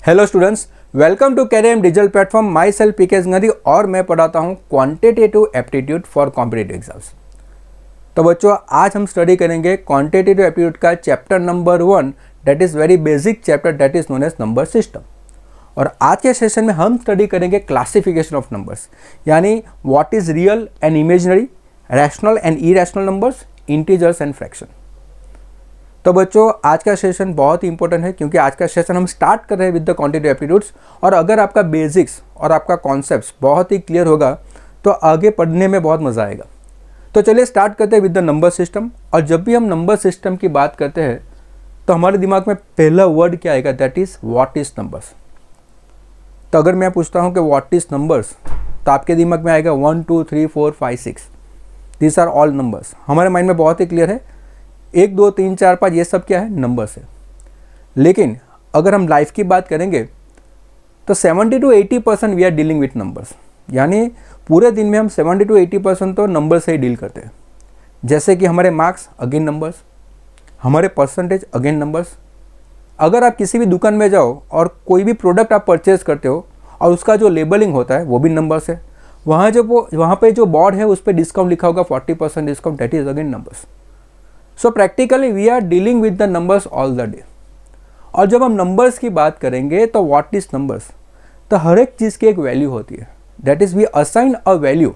Hello students, welcome to career digital platform. Myself PK Singhari और मैं पढ़ाता हूँ quantitative aptitude for competitive exams. तो बच्चों, आज हम स्टडी करेंगे क्वांटिटेटिव एप्टीट्यूड का chapter number 1, that is very basic chapter, that is known as number system. और आज के सेशन में हम स्टडी करेंगे क्लासिफिकेशन ऑफ नंबर्स, यानी what is real and imaginary, rational and irrational numbers, integers and fraction. तो बच्चों, आज का सेशन बहुत ही इंपॉर्टेंट है क्योंकि आज का सेशन हम स्टार्ट कर रहे हैं विद द क्वांटिटेटिव एप्टीट्यूड्स। और अगर आपका बेसिक्स और आपका कॉन्सेप्ट्स बहुत ही क्लियर होगा तो आगे पढ़ने में बहुत मज़ा आएगा। तो चलिए स्टार्ट करते हैं विद द नंबर सिस्टम। और जब भी हम नंबर सिस्टम की बात करते हैं तो हमारे दिमाग में पहला वर्ड क्या आएगा, that is what is numbers. तो अगर मैं पूछता हूँ कि व्हाट इज़ नंबर्स, तो आपके दिमाग में आएगा 1 2 3 4 5 6, दीज आर ऑल नंबर्स। हमारे माइंड में बहुत ही क्लियर है, 1 2 3 4 5 ये सब क्या है, नंबर्स है। लेकिन अगर हम लाइफ की बात करेंगे तो 70 to 80% we are dealing with numbers, यानी पूरे दिन में हम 70 to 80% तो नंबर से ही डील करते हैं। जैसे कि हमारे मार्क्स अगेन नंबर्स, हमारे परसेंटेज अगेन नंबर्स। अगर आप किसी भी दुकान में जाओ और कोई भी प्रोडक्ट आप परचेज करते हो और उसका जो लेबलिंग होता है वो भी नंबर्स है। वहाँ पे जो बोर्ड है उस पर डिस्काउंट लिखा होगा 40% discount, that is again numbers. So practically we are dealing with the numbers all the day. और जब हम नंबर्स की बात करेंगे तो व्हाट इज नंबर्स, तो हर एक चीज़ की एक वैल्यू होती है, that is we assign a value.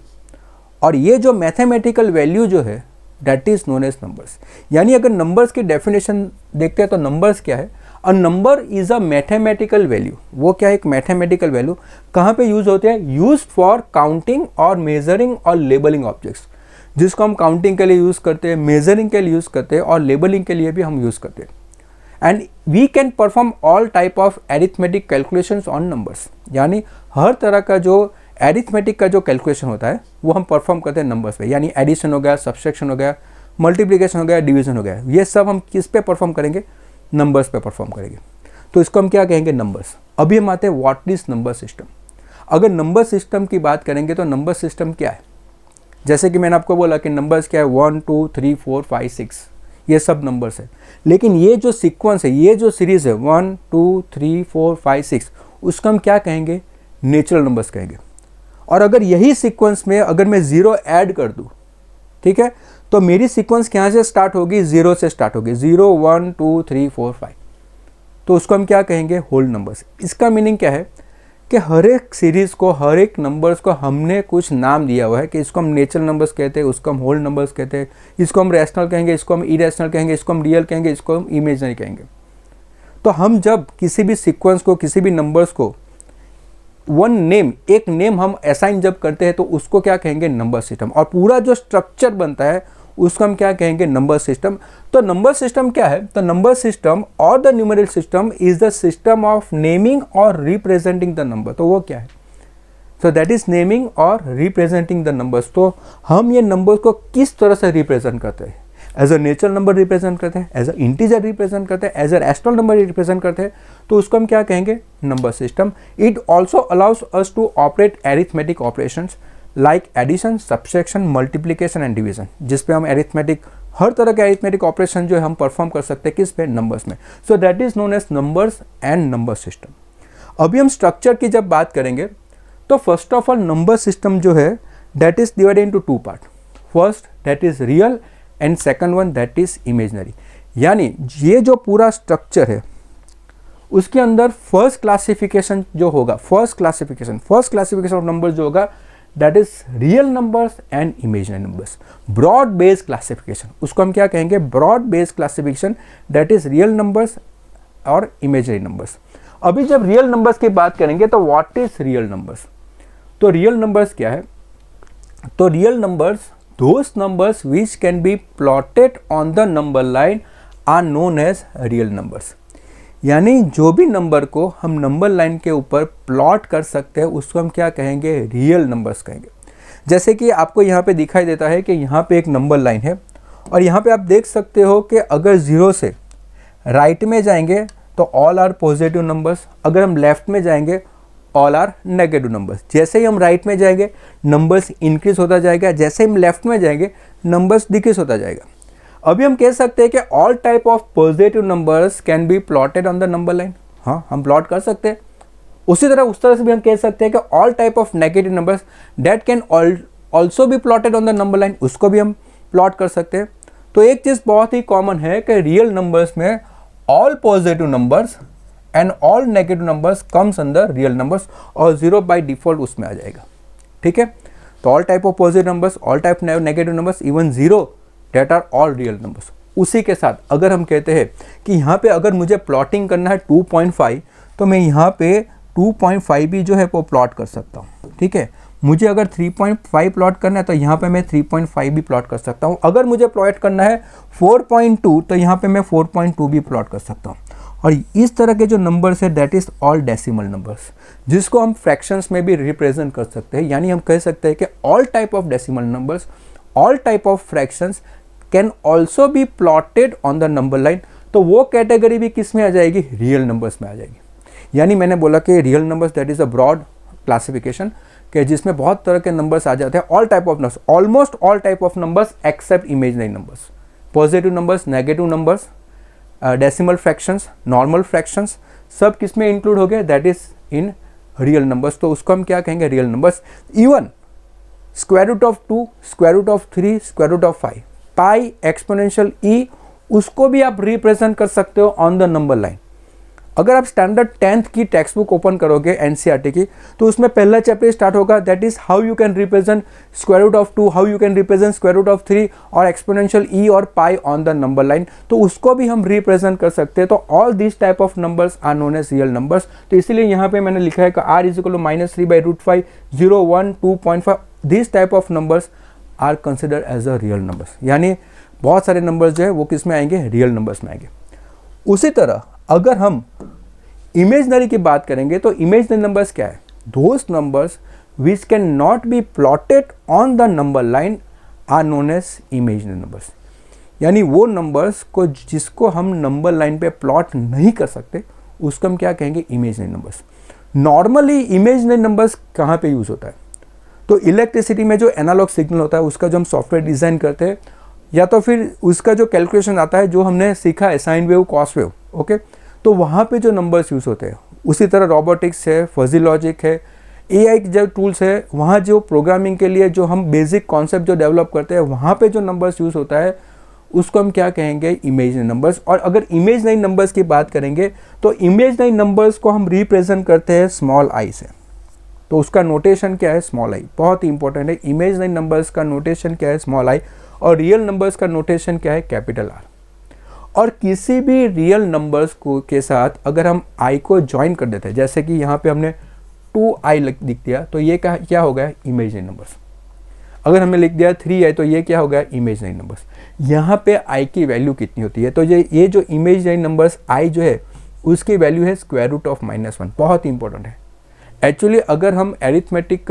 और ये जो मैथमेटिकल वैल्यू जो है that is known as numbers. यानी अगर नंबर्स की डेफिनेशन देखते हैं तो नंबर्स क्या है, a number is a mathematical value. वो क्या है, एक मैथमेटिकल वैल्यू। कहाँ पे यूज़ होते हैं, यूज फॉर काउंटिंग और मेजरिंग और लेबलिंग ऑब्जेक्ट्स, जिसको हम काउंटिंग के लिए यूज़ करते हैं, मेजरिंग के लिए यूज़ करते हैं और लेबलिंग के लिए भी हम यूज़ करते हैं। And we can perform all type of arithmetic calculations on numbers, यानी हर तरह का जो एरिथमेटिक का जो कैलकुलेशन होता है वो हम परफॉर्म करते हैं नंबर्स पे। यानी एडिशन हो गया, सब्सट्रैक्शन हो गया, मल्टीप्लिकेशन हो गया, डिवीजन हो गया, ये सब हम किस पे परफॉर्म करेंगे, नंबर्स पे परफॉर्म करेंगे। तो इसको हम क्या कहेंगे, नंबर्स। अभी हम आते हैं व्हाट इज नंबर सिस्टम। अगर नंबर सिस्टम की बात करेंगे तो नंबर सिस्टम क्या है, जैसे कि मैंने आपको बोला कि नंबर्स क्या है, 1 2 3 4 5 6, ये सब नंबर्स है। लेकिन ये जो सीक्वेंस है, ये जो सीरीज़ है 1 2 3 4 5 6, उसको हम क्या कहेंगे, नेचुरल नंबर्स कहेंगे। और अगर यही सीक्वेंस में अगर मैं 0 ऐड कर दूँ, ठीक है, तो मेरी सीक्वेंस कहाँ से स्टार्ट होगी, 0 से स्टार्ट होगी, 0 1 2 3 4 5। तो उसको हम क्या कहेंगे, होल नंबर्स। इसका मीनिंग क्या है कि हर एक सीरीज़ को, हर एक नंबर्स को हमने कुछ नाम दिया हुआ है कि इसको हम नेचुरल नंबर्स कहते हैं, उसको हम होल नंबर्स कहते हैं, इसको हम रैशनल कहेंगे, इसको हम इरेशनल कहेंगे, इसको हम रियल कहेंगे, इसको हम इमेजिनरी कहेंगे। तो हम जब किसी भी सीक्वेंस को, किसी भी नंबर्स को एक नेम हम असाइन जब करते हैं तो उसको क्या कहेंगे, नंबर सिस्टम। और पूरा जो स्ट्रक्चर बनता है उसको हम क्या कहेंगे, नंबर सिस्टम। तो नंबर सिस्टम क्या है, तो नंबर सिस्टम और the numerical system is the system of naming और रिप्रेजेंटिंग द नंबर। तो वो क्या है, सो दैट इज नेमिंग और रिप्रेजेंटिंग द नंबर्स। तो हम ये नंबर्स को किस तरह से रिप्रेजेंट करते हैं, as a natural number represent करते हैं, एज अ इंटीजर रिप्रेजेंट करते हैं, as a rational number represent करते हैं, तो उसको हम क्या कहेंगे, number system. It also allows us to operate arithmetic operations like addition, subtraction, multiplication and division, जिस पे हम एरिथमेटिक, हर तरह के एरिथमेटिक ऑपरेशन जो है हम परफॉर्म कर सकते हैं, किस पे, नंबर्स में। So that is known as numbers and number system. अभी हम स्ट्रक्चर की जब बात करेंगे तो first of all number system जो है that is divided into 2 part. First that is real and second one that is imaginary. यानी ये जो पूरा स्ट्रक्चर है उसके अंदर फर्स्ट क्लासिफिकेशन जो होगा, फर्स्ट क्लासिफिकेशन ऑफ नंबर्स जो होगा that is real numbers and imaginary numbers. Broad base classification, उसको हम क्या कहेंगे, broad base classification, that is real numbers और इमेजिनरी नंबर्स। अभी जब रियल नंबर्स की बात करेंगे तो व्हाट इज रियल नंबर्स। तो रियल नंबर्स क्या है, तो real numbers those numbers which can be plotted on the number line are known as real numbers। यानी जो भी नंबर को हम नंबर लाइन के ऊपर प्लॉट कर सकते हैं उसको हम क्या कहेंगे, रियल नंबर्स कहेंगे। जैसे कि आपको यहाँ पे दिखाई देता है कि यहाँ पे एक नंबर लाइन है और यहाँ पे आप देख सकते हो कि अगर 0 से राइट में जाएंगे तो ऑल आर पॉजिटिव नंबर्स, अगर हम लेफ्ट में जाएंगे ऑल आर नेगेटिव नंबर्स। जैसे ही हम राइट में जाएंगे नंबर्स इंक्रीज होता जाएगा, जैसे हम लेफ्ट में जाएंगे नंबर्स डिक्रीज होता जाएगा। अभी हम कह सकते हैं कि all type of positive numbers can B plotted on the number line. हाँ, हम प्लॉट कर सकते हैं। उसी तरह उस तरह से भी हम कह सकते हैं कि all type of negative numbers that can also be plotted on the number line, उसको भी हम प्लॉट कर सकते हैं। तो एक चीज़ बहुत ही कॉमन है कि रियल नंबर्स में all positive numbers and all negative numbers comes under real numbers, और 0 बाय डिफॉल्ट उसमें आ जाएगा। ठीक है, तो all type of positive numbers, all type negative numbers, even 0 that are all real numbers. उसी के साथ अगर हम कहते हैं कि यहाँ पे अगर मुझे प्लॉटिंग करना है 2.5, तो मैं यहाँ पे 2.5 भी जो है वो प्लॉट कर सकता हूँ। ठीक है, मुझे अगर 3.5 प्लॉट करना है तो यहाँ पे मैं 3.5 भी प्लॉट कर सकता हूँ। अगर मुझे प्लॉट करना है 4.2 तो यहाँ पे मैं 4.2 भी प्लॉट कर सकता हूँ। और इस तरह के जो नंबर्स है that is all decimal numbers, जिसको हम फ्रैक्शंस में भी रिप्रेजेंट कर सकते हैं। यानी हम कह सकते हैं कि all type of decimal numbers, all type of fractions can also be plotted on the number line. तो वो कैटेगरी भी किस में आ जाएगी? रियल नंबर्स में आ जाएगी। यानी मैंने बोला कि real numbers that is a broad classification कि जिसमें बहुत तरह के नंबर्स आ जाते हैं। All type of numbers, almost all type of numbers except imaginary numbers, positive numbers, negative numbers, decimal fractions, normal fractions, सब किस में इंक्लूड हो गए? That is in real numbers. तो उसको हम क्या कहेंगे? Real numbers. Even square root of 2, square root of 3, square root of 5, pi, exponential ई, उसको भी आप रिप्रेजेंट कर सकते हो ऑन द नंबर लाइन। अगर आप स्टैंडर्ड 10th की टेक्स्ट बुक ओपन करोगे एनसीईआरटी की, तो उसमें पहला चैप्टर स्टार्ट होगा that is how you can represent square root of 2, how you can represent square root of 3 और एक्सपोनेंशियल ई और pi on the number line. तो उसको भी हम रिप्रेजेंट कर सकते हैं। तो all this type of numbers are known as real numbers. तो इसीलिए यहाँ पे मैंने लिखा है कि r is equal to -3/√5, 0, 1, 2.5, this type of numbers are considered as a real numbers. यानी बहुत सारे नंबर्स जो है वो किस में आएंगे? रियल नंबर्स में आएंगे। उसी तरह अगर हम इमेजनरी की बात करेंगे तो इमेजनरी नंबर्स क्या है? Those numbers which can not be plotted on the number line are known as imaginary numbers. यानी वो नंबर्स को जिसको हम नंबर लाइन पे प्लॉट नहीं कर सकते उसको हम क्या कहेंगे? Imaginary numbers. Normally imaginary numbers कहाँ पे यूज़ होता है? तो इलेक्ट्रिसिटी में जो एनालॉग सिग्नल होता है उसका जो हम सॉफ्टवेयर डिज़ाइन करते हैं, या तो फिर उसका जो कैलकुलेशन आता है जो हमने सीखा है sine wave, cos wave, okay, तो वहाँ पे जो नंबर्स यूज़ होते हैं। उसी तरह रोबोटिक्स है, फजी लॉजिक है, एआई के जो टूल्स है, वहाँ जो प्रोग्रामिंग के लिए जो हम बेसिक कॉन्सेप्ट जो डेवलप करते हैं वहाँ पे जो नंबर्स यूज़ होता है उसको हम क्या कहेंगे? Imaginary numbers. और अगर इमेजनरी नंबर्स की बात करेंगे तो इमेजनरी नंबर्स को हम रिप्रेजेंट करते हैं स्मॉल आई से। तो उसका नोटेशन क्या है? Small I. बहुत ही इंपॉर्टेंट है। इमेजनरी नंबर्स का नोटेशन क्या है? Small I. और रियल नंबर्स का नोटेशन क्या है? Capital R. और किसी भी रियल नंबर्स को के साथ अगर हम आई को ज्वाइन कर देते हैं, जैसे कि यहाँ पे हमने 2i लिख दिया, तो ये क्या हो गया? Imaginary numbers. अगर हमने लिख दिया 3i तो ये क्या हो गया? Imaginary numbers. यहाँ पे i की वैल्यू कितनी होती है? तो ये जो इमेजनरी नंबर्स i जो है उसकी वैल्यू है स्क्वायर रूट ऑफ -1। बहुत ही इंपॉर्टेंट है। एक्चुअली अगर हम एरिथमेटिक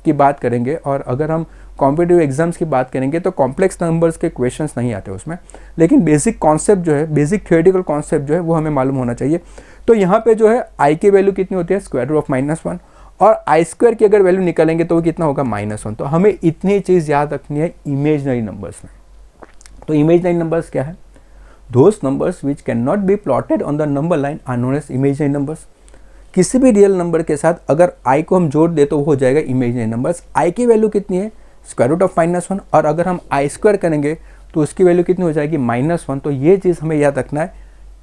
की बात करेंगे और अगर हम कॉम्पिटिटिव एग्जाम्स की बात करेंगे तो कॉम्प्लेक्स नंबर्स के क्वेश्चंस नहीं आते उसमें, लेकिन बेसिक कॉन्सेप्ट जो है, बेसिक थ्योरेटिकल कॉन्सेप्ट जो है वो हमें मालूम होना चाहिए। तो यहाँ पे जो है i की वैल्यू कितनी होती है? Square root of -1। और आई स्क्वायर की अगर वैल्यू निकालेंगे तो वो कितना होगा? -1। तो हमें इतनी चीज़ याद रखनी है इमेजनरी नंबर्स में। तो इमेजनरी नंबर्स क्या है? Those numbers which can not be plotted on the number line are known as imaginary numbers. किसी भी रियल नंबर के साथ अगर i को हम जोड़ दे तो वो हो जाएगा इमेजनरी नंबर्स। i की वैल्यू कितनी है? Square root of -1। और अगर हम आई स्क्वायर करेंगे तो उसकी वैल्यू कितनी हो जाएगी? -1। तो ये चीज़ हमें याद रखना है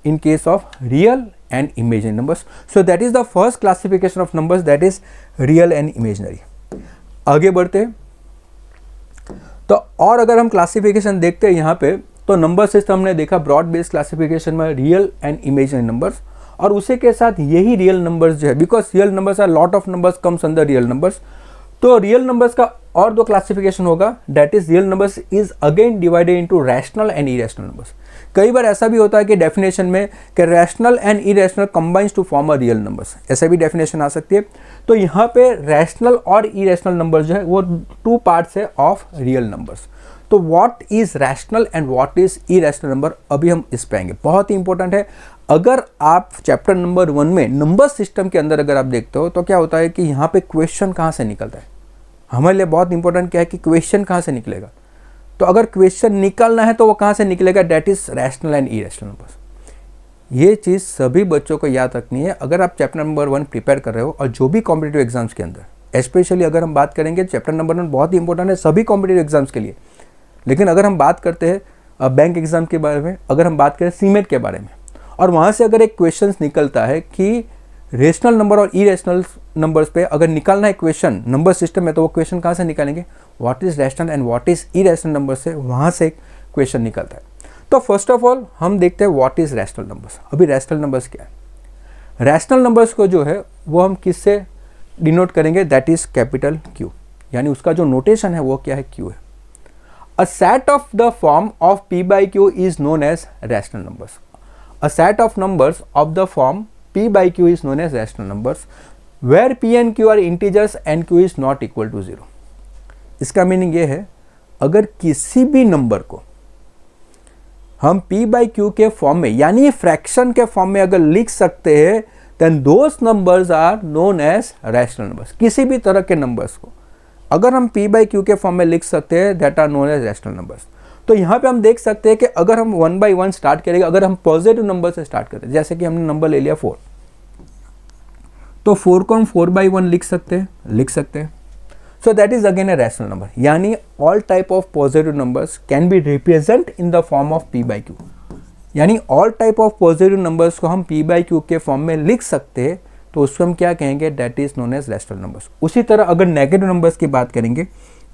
इन case of real and imaginary numbers. So that is the first classification of numbers, that is real and imaginary. आगे बढ़ते हैं तो और अगर हम क्लासिफिकेशन देखते हैं यहाँ पे, तो नंबर सिस्टम हमने देखा ब्रॉड बेस्ड क्लासिफिकेशन में रियल एंड इमेजनरी नंबर्स, और उसी के साथ यही रियल नंबर्स जो है, because real numbers are lot of numbers comes under real numbers. तो रियल नंबर्स का और दो क्लासिफिकेशन होगा, that is real numbers is again divided into rational and irrational numbers. कई बार ऐसा भी होता है कि डेफिनेशन में कि rational and irrational combines to form a real numbers, ऐसे भी डेफिनेशन आ सकती है। तो यहाँ पे रैशनल और इरेशनल नंबर्स जो है वो 2 पार्ट्स है ऑफ रियल नंबर्स। तो what is rational and what is irrational number, अभी हम इस पे आएंगे। बहुत ही इंपॉर्टेंट है। अगर आप चैप्टर नंबर 1 में नंबर सिस्टम के अंदर अगर आप देखते हो तो क्या होता है कि यहाँ पे क्वेश्चन कहाँ से निकलता है, हमारे लिए बहुत इंपॉर्टेंट क्या है कि क्वेश्चन कहाँ से निकलेगा। तो अगर क्वेश्चन निकलना है तो वो कहाँ से निकलेगा? That is rational and irrational numbers. ये चीज़ सभी बच्चों को याद रखनी है अगर आप चैप्टर नंबर 1 प्रिपेयर कर रहे हो, और जो भी कॉम्पिटिटिव एग्जाम्स के अंदर, स्पेशली अगर हम बात करेंगे चैप्टर नंबर 1 बहुत ही इंपॉर्टेंट है सभी कॉम्पिटिटिव एग्जाम्स के लिए। लेकिन अगर हम बात करते हैं बैंक एग्जाम के बारे में, अगर हम बात करें सीमेट के बारे में, और वहाँ से अगर एक क्वेश्चन निकलता है कि रेशनल नंबर और इरेशनल नंबर्स पे अगर निकालना है क्वेश्चन नंबर सिस्टम में, तो वो क्वेश्चन कहाँ से निकालेंगे, what is rational and what is irrational number से वहाँ से एक क्वेश्चन निकलता है। तो फर्स्ट ऑफ ऑल हम देखते हैं व्हाट इज रैशनल नंबर्स। अभी रैशनल नंबर्स क्या है? रैशनल नंबर्स को जो है वो हम किससे डिनोट करेंगे, दैट इज कैपिटल क्यू, यानी उसका जो नोटेशन है वो क्या है, क्यू है। A set of the form of p by q is known as rational numbers. A set of numbers of the form p by q is known as rational numbers where p and q are integers and q is not equal to 0। इसका meaning ये है अगर किसी भी number को हम p by q के form में यानी फ्रैक्शन के फॉर्म में अगर लिख सकते हैं then those numbers are known as rational numbers. किसी भी तरह के नंबर्स को अगर हम p by q के फॉर्म में लिख सकते हैं that are known as rational numbers. तो यहाँ पे हम देख सकते हैं कि अगर हम 1 by 1 स्टार्ट करेंगे, अगर हम पॉजिटिव नंबर से स्टार्ट करते हैं, जैसे कि हमने नंबर ले लिया 4, तो 4 को हम 4 by 1 लिख सकते हैं। So that is again a rational number, यानी all type of positive numbers can be represent in the form of p by q, यानी all type of positive numbers को हम p by q के form में लिख सकते हैं, तो उसको हम क्या कहेंगे, that is known as rational numbers. उसी तरह अगर नेगेटिव नंबर्स की बात करेंगे,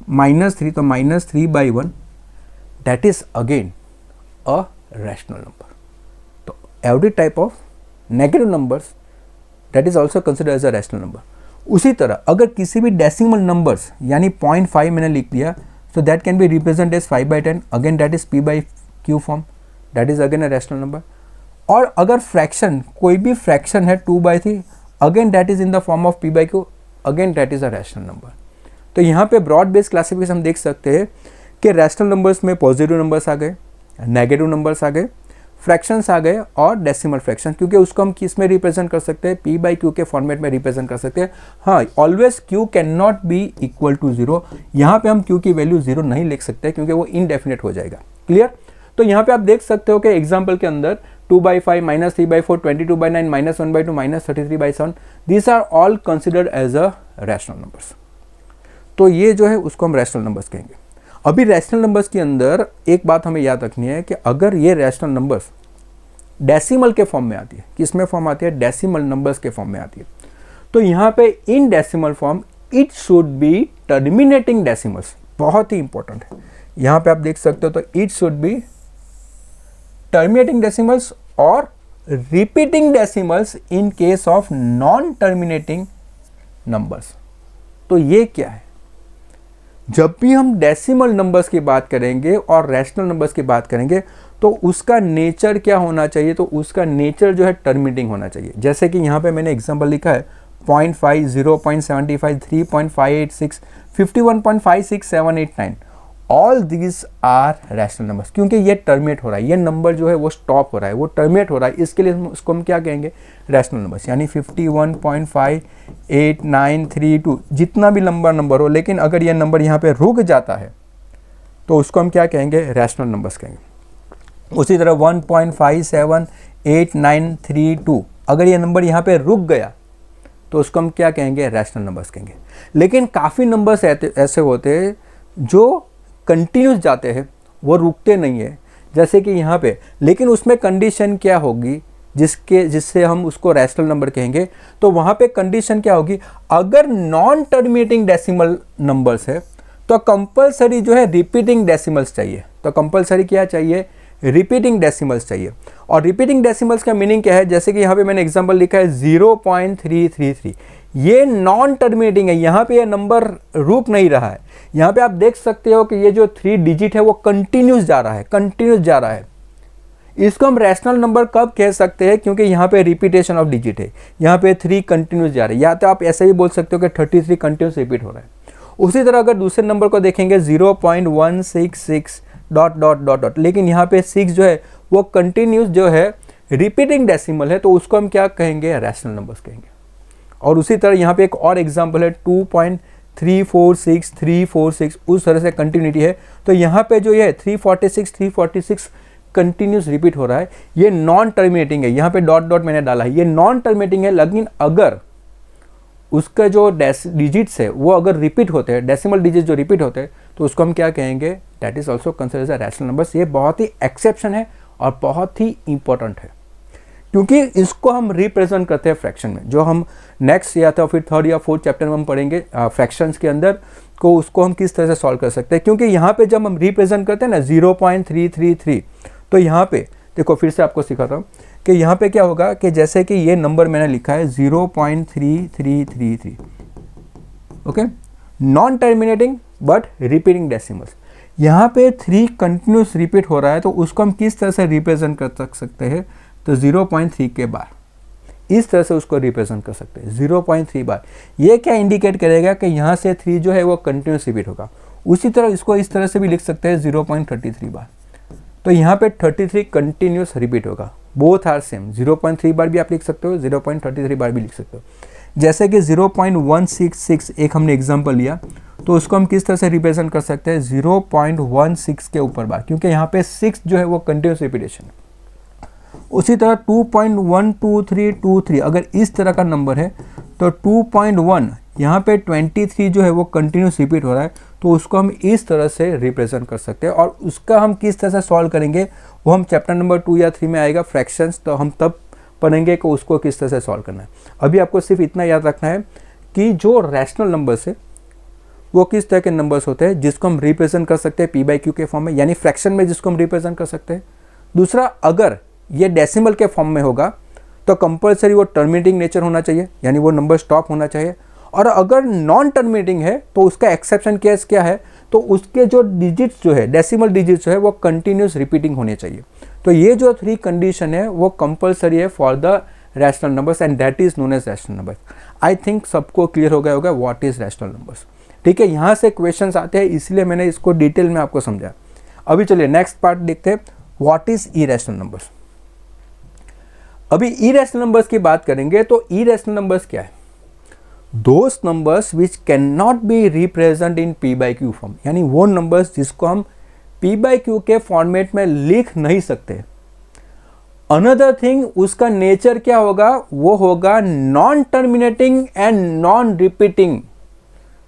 -3, तो -3 by 1 that is again a rational number। तो every type of negative numbers that is also considered as a rational number। उसी तरह अगर किसी भी डेसिमल नंबर्स यानी 0.5 मैंने लिख दिया, so that can be represented as 5 by 10, again that is p by q form, that is again a rational number। और अगर फ्रैक्शन, कोई भी फ्रैक्शन है 2 by 3, again that is in the form of p by q, again that is a rational number। तो यहाँ पे broad based classification हम देख सकते हैं कि रैशनल नंबर्स में पॉजिटिव नंबर्स आ गए, नेगेटिव नंबर्स आ गए, फ्रैक्शंस आ गए और डेसिमल फ्रैक्शन, क्योंकि उसको हम किस में रिप्रेजेंट कर सकते हैं, p by q के फॉर्मेट में रिप्रेजेंट कर सकते हैं। हाँ, always q can not be equal to 0, यहाँ पे हम q की वैल्यू 0 नहीं लिख सकते क्योंकि वो इनडेफिनेट हो जाएगा। क्लियर? तो यहाँ पे आप देख सकते हो कि एग्जाम्पल के अंदर 2 by 5, -3 by 4, 22 by 9, -1 by 2, -33 by 7, these are all considered as a rational numbers. तो ये जो है उसको हम रैशनल नंबर्स कहेंगे। अभी रैशनल नंबर्स के अंदर एक बात हमें याद रखनी है कि अगर ये रैशनल नंबर्स डेसिमल के फॉर्म में आती है, किस में फॉर्म आती है, डेसिमल नंबर्स के फॉर्म में आती है, तो यहाँ पे in decimal form it should be terminating decimals, बहुत ही इंपॉर्टेंट है। यहाँ पे आप देख सकते हो, तो it should be terminating decimals और repeating decimals in case of non terminating numbers. तो ये क्या है, जब भी हम डेसिमल नंबर्स की बात करेंगे और रैशनल नंबर्स की बात करेंगे तो उसका नेचर क्या होना चाहिए, तो उसका नेचर जो है टर्मिनेटिंग होना चाहिए। जैसे कि यहाँ पे मैंने एग्जांपल लिखा है 0.5, 0.75, 3.586, 51.56, 7, 8, 9, all these are rational numbers, क्योंकि ये टर्मिनेट हो रहा है, ये नंबर जो है वो स्टॉप हो रहा है, वो टर्मिनेट हो रहा है, इसके लिए उसको हम क्या कहेंगे, रैशनल नंबर्स। यानी 51.58932 जितना भी लंबा नंबर हो, लेकिन अगर ये नंबर यहाँ पे रुक जाता है तो उसको हम क्या कहेंगे, रैशनल नंबर्स कहेंगे। उसी तरह 1.578932 अगर ये नंबर यहाँ पे रुक गया तो उसको हम क्या कहेंगे, रैशनल नंबर्स कहेंगे। लेकिन काफ़ी नंबर्स ऐसे होते हैं जो कंटिन्यूस जाते हैं, वो रुकते नहीं है, जैसे कि यहाँ पे, लेकिन उसमें कंडीशन क्या होगी जिससे हम उसको रैशनल नंबर कहेंगे। तो वहाँ पे कंडीशन क्या होगी, अगर नॉन टर्मिनेटिंग डेसिमल नंबर्स है तो कंपलसरी जो है रिपीटिंग डेसिमल्स चाहिए। तो कंपलसरी क्या चाहिए, रिपीटिंग डेसिमल्स चाहिए। और रिपीटिंग डेसिमल्स का मीनिंग क्या है, जैसे कि यहाँ पे मैंने एग्जांपल लिखा है 0.333, ये नॉन टर्मिनेटिंग है, यहाँ पे ये नंबर रुक नहीं रहा है। यहाँ पे आप देख सकते हो कि ये जो 3 डिजिट है वो कंटिन्यूस जा रहा है, कंटिन्यूस जा रहा है। इसको हम रैशनल नंबर कब कह सकते हैं, क्योंकि यहाँ पे रिपीटेशन ऑफ डिजिट है, यहाँ पे 3 कंटिन्यूस जा रहे हैं, या तो आप ऐसे भी बोल सकते हो कि 33 कंटिन्यूस रिपीट हो रहा है। उसी तरह अगर दूसरे नंबर को देखेंगे 0.166 ... लेकिन यहाँ पे 6 जो है वो कंटिन्यूस जो है रिपीटिंग डेसिमल है, तो उसको हम क्या कहेंगे, रैशनल नंबर्स कहेंगे। और उसी तरह यहाँ पे एक और एग्जांपल है 2.346 346, उस तरह से कंटिन्यूटी है। तो यहाँ पे जो ये 346 कंटिन्यूस रिपीट हो रहा है, ये नॉन टर्मिनेटिंग है, यहाँ पे डॉट डॉट मैंने डाला है, ये नॉन टर्मिनेटिंग है, लेकिन अगर उसका जो डिजिट्स है वो अगर रिपीट होते हैं, डेसिमल डिजिट जो रिपीट होते हैं, तो उसको हम क्या कहेंगे, that is also considered as a rational numbers. ये बहुत ही एक्सेप्शन है और बहुत ही इंपॉर्टेंट है, क्योंकि इसको हम रिप्रेजेंट करते हैं फ्रैक्शन में, जो हम नेक्स्ट या तो फिर थर्ड या फोर्थ चैप्टर में हम पढ़ेंगे फ्रैक्शंस के अंदर को, उसको हम किस तरह से सॉल्व कर सकते हैं। क्योंकि यहाँ पे जब हम रिप्रेजेंट करते हैं ना 0.333, तो यहाँ पे देखो फिर से आपको सिखाता हूँ कि यहाँ पे क्या होगा कि जैसे कि ये नंबर मैंने लिखा है 0.3333, okay, non terminating but repeating decimals. यहाँ पे 3 कंटिन्यूस रिपीट हो रहा है, तो उसको हम किस तरह से रिप्रेजेंट कर सकते हैं, तो 0.3 के बार इस तरह से उसको रिप्रेजेंट कर सकते हैं, 0.3 बार। ये क्या इंडिकेट करेगा कि यहाँ से 3 जो है वो कंटिन्यूस रिपीट होगा। उसी तरह इसको इस तरह से भी लिख सकते हैं 0.33 बार, तो यहाँ पे 33 कंटिन्यूस रिपीट होगा। बोथ आर सेम, 0.3 बार भी आप लिख सकते हो, 0.33 बार भी लिख सकते हो। जैसे कि 0.166 एक हमने एग्जाम्पल लिया, तो उसको हम किस तरह से रिप्रेजेंट कर सकते हैं, 0.16 के ऊपर बार, क्योंकि यहाँ पे 6 जो है वो कंटिन्यूस रिपीटेशन है। उसी तरह 2.12323 अगर इस तरह का नंबर है, तो 2.1 यहाँ पे 23 जो है वो कंटिन्यूस रिपीट हो रहा है, तो उसको हम इस तरह से रिप्रेजेंट कर सकते हैं। और उसका हम किस तरह से सॉल्व करेंगे वो हम चैप्टर नंबर 2 या 3 में आएगा फ्रैक्शंस, तो हम तब पढ़ेंगे कि उसको किस तरह से सॉल्व करना है। अभी आपको सिर्फ इतना याद रखना है कि जो रैशनल नंबर्स है वो किस तरह के नंबर्स होते हैं जिसको हम रिप्रेजेंट कर सकते हैं p/q के फॉर्म में, यानी फ्रैक्शन में जिसको हम रिप्रेजेंट कर सकते हैं। दूसरा, अगर ये डेसिमल के फॉर्म में होगा तो कंपलसरी वो टर्मिनेटिंग नेचर होना चाहिए, यानी वो नंबर स्टॉप होना चाहिए। और अगर नॉन टर्मिनेटिंग है तो उसका एक्सेप्शन केस क्या है, तो उसके जो डिजिट्स जो है, डेसिमल डिजिट्स जो है वो कंटिन्यूस रिपीटिंग होने चाहिए। तो ये जो 3 कंडीशन है वो कंपलसरी है for the rational numbers, and that is known as rational numbers. I think सबको क्लियर हो गया होगा व्हाट इज रैशनल नंबर्स। ठीक है, यहाँ से क्वेश्चंस आते हैं, इसलिए मैंने इसको डिटेल में आपको समझाया। अभी चलिए नेक्स्ट पार्ट देखते हैं, व्हाट इज इरेशनल नंबर्स। अभी इरेशनल नंबर्स की बात करेंगे, तो इरेशनल नंबर्स क्या है, those numbers which can not be represent in p/q form, यानी वो नंबर्स जिसको हम p/q के फॉर्मेट में लिख नहीं सकते। अनदर थिंग, उसका नेचर क्या होगा, वो होगा non terminating and non repeating